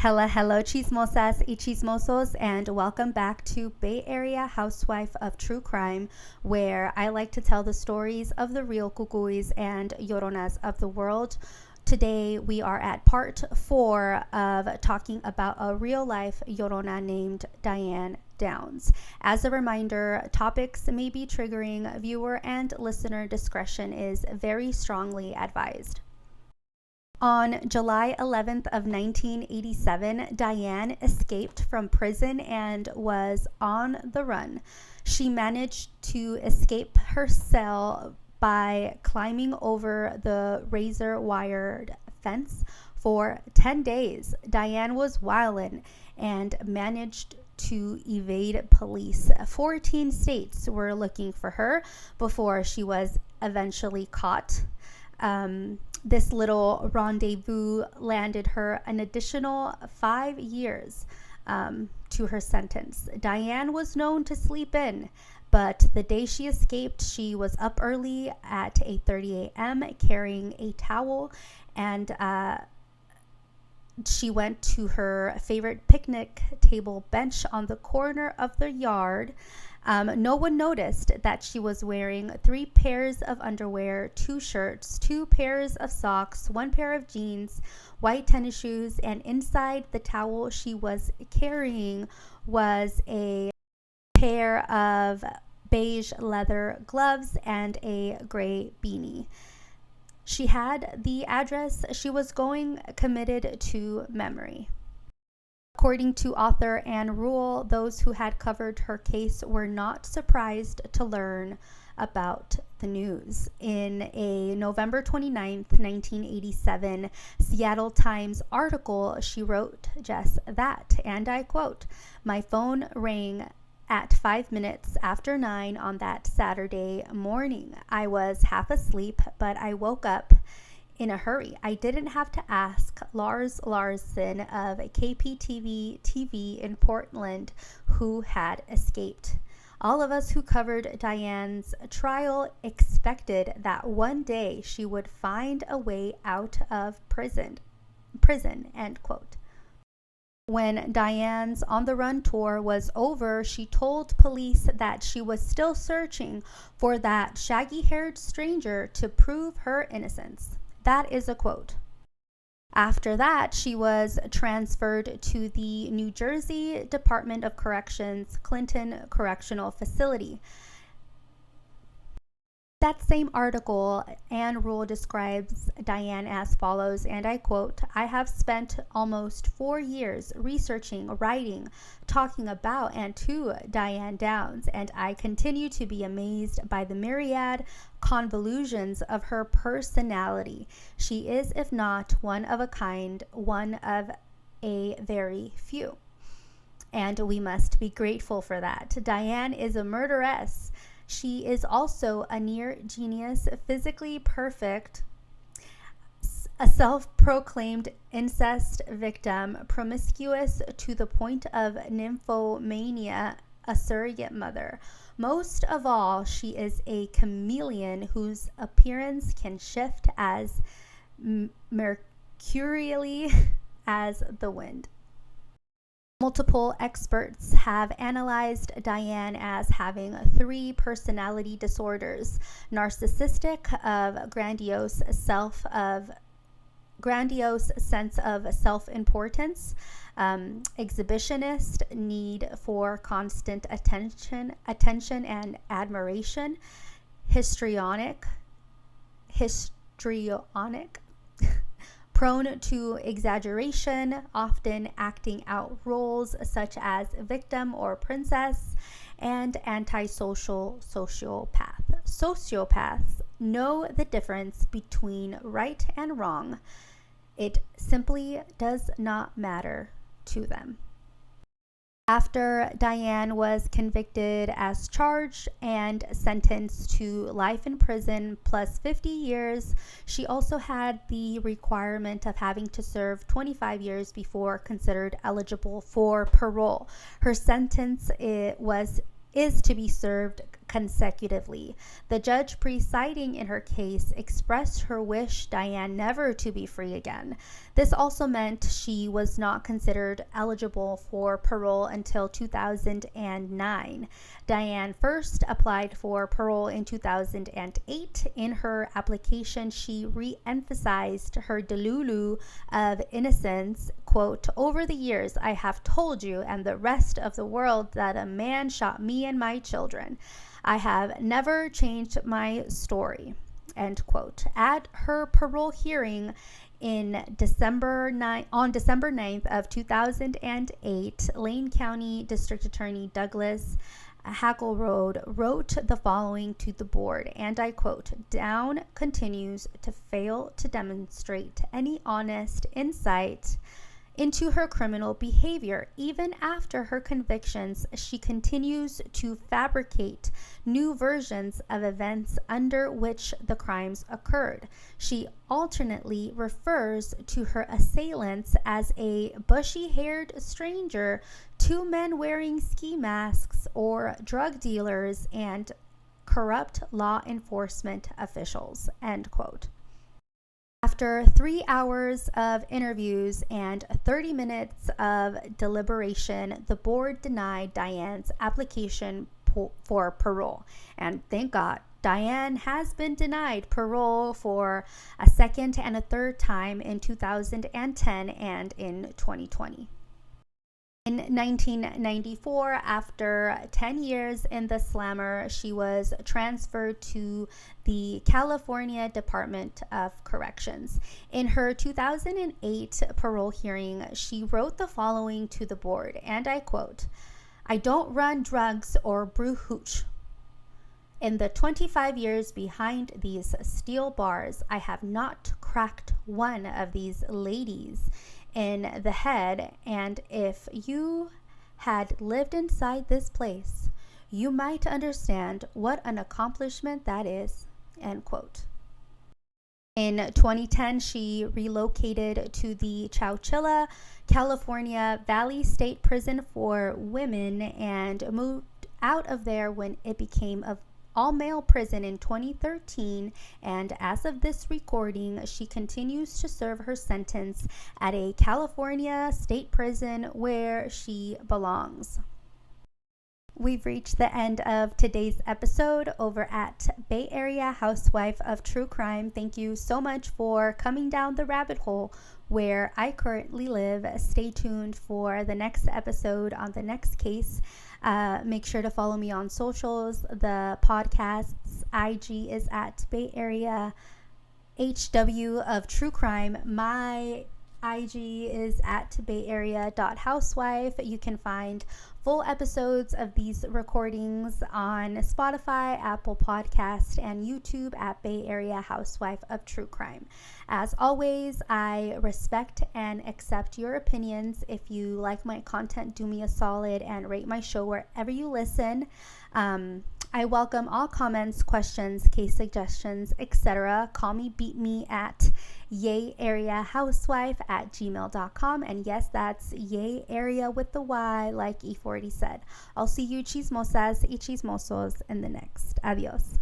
Hello, chismosas y chismosos, and welcome back to Bay Area Housewife of True Crime, where I like to tell the stories of the real cucuys and lloronas of the world. Today, we are at part 4 of talking about a real life llorona named Diane Downs. As a reminder, topics may be triggering. Viewer and listener discretion is very strongly advised. On July 11th of 1987, Diane escaped from prison and was on the run. She managed to escape her cell by climbing over the razor-wired fence for 10 days. Diane was wildin' and managed to evade police. 14 states were looking for her before she was eventually caught. This little rendezvous landed her an additional 5 years to her sentence. Diane was known to sleep in, but the day she escaped, she was up early at 8:30 a.m. carrying a towel, and she went to her favorite picnic table bench on the corner of the yard. No one noticed that she was wearing 3 pairs of underwear, 2 shirts, 2 pairs of socks, 1 pair of jeans, white tennis shoes, and inside the towel she was carrying was a pair of beige leather gloves and a gray beanie. She had the address she was going committed to memory. According to author Anne Rule, those who had covered her case were not surprised to learn about the news. In a November 29th, 1987 Seattle Times article, she wrote just that, and I quote, "My phone rang at 5 minutes after 9 on that Saturday morning. I was half asleep, but I woke up in a hurry. I didn't have to ask Lars Larson of KPTV TV in Portland who had escaped. All of us who covered Diane's trial expected that one day she would find a way out of prison, end quote. When Diane's on the run tour was over, she told police that she was still searching for that shaggy-haired stranger to prove her innocence. That is a quote. After that, she was transferred to the New Jersey Department of Corrections Clinton Correctional Facility. That same article, Anne Rule describes Diane as follows, and I quote, "I have spent almost 4 years researching, writing, talking about and to Diane Downs, and I continue to be amazed by the myriad convolutions of her personality. She is, if not one of a kind, one of a very few. And we must be grateful for that. Diane is a murderess. She is also a near genius, physically perfect, a self-proclaimed incest victim, promiscuous to the point of nymphomania, a surrogate mother. Most of all, she is a chameleon whose appearance can shift as mercurially as the wind." Multiple experts have analyzed Diane as having 3 personality disorders: narcissistic, of grandiose sense of self-importance, exhibitionist, need for constant attention and admiration, histrionic, prone to exaggeration, often acting out roles such as victim or princess, and antisocial sociopath. Sociopaths know the difference between right and wrong. It simply does not matter to them. After Diane was convicted as charged and sentenced to life in prison plus 50 years, she also had the requirement of having to serve 25 years before considered eligible for parole. Her sentence was is to be served consecutively. The judge presiding in her case expressed her wish Diane never to be free again. This also meant she was not considered eligible for parole until 2009. Diane first applied for parole in 2008. In her application, she re-emphasized her delulu of innocence. Quote, "Over the years, I have told you and the rest of the world that a man shot me and my children. I have never changed my story." End quote. At her parole hearing on December 9th of 2008, Lane County District Attorney Douglas Hackleroad wrote the following to the board, and I quote, "Down continues to fail to demonstrate any honest insight into her criminal behavior. Even after her convictions, she continues to fabricate new versions of events under which the crimes occurred. She alternately refers to her assailants as a bushy-haired stranger, two men wearing ski masks, or drug dealers and corrupt law enforcement officials." End quote. After 3 hours of interviews and 30 minutes of deliberation, the board denied Diane's application for parole. And thank God, Diane has been denied parole for a second and a third time in 2010 and in 2020. In 1994, after 10 years in the slammer, she was transferred to the California Department of Corrections. In her 2008 parole hearing, she wrote the following to the board, and I quote, "I don't run drugs or brew hooch. In the 25 years behind these steel bars, I have not cracked one of these ladies in the head, and if you had lived inside this place, you might understand what an accomplishment that is." End quote. In 2010, she relocated to the Chowchilla, California Valley State Prison for Women and moved out of there when it became a all-male prison in 2013, and as of this recording, she continues to serve her sentence at a California state prison where she belongs. We've reached the end of today's episode over at Bay Area Housewife of True Crime. Thank you so much for coming down the rabbit hole where I currently live. Stay tuned for the next episode on the next case. Make sure to follow me on socials. The podcast's IG is at Bay Area HW of True Crime. My IG is at bayarea.housewife. You can find full episodes of these recordings on Spotify, Apple Podcast, and YouTube at Bay Area Housewife of True Crime. As always, I respect and accept your opinions. If you like my content, do me a solid and rate my show wherever you listen. I welcome all comments, questions, case suggestions, etc. Call me, beat me at yayareahousewife@gmail.com. And yes, that's yay area with the Y, like E40 said. I'll see you chismosas y chismosos in the next. Adios.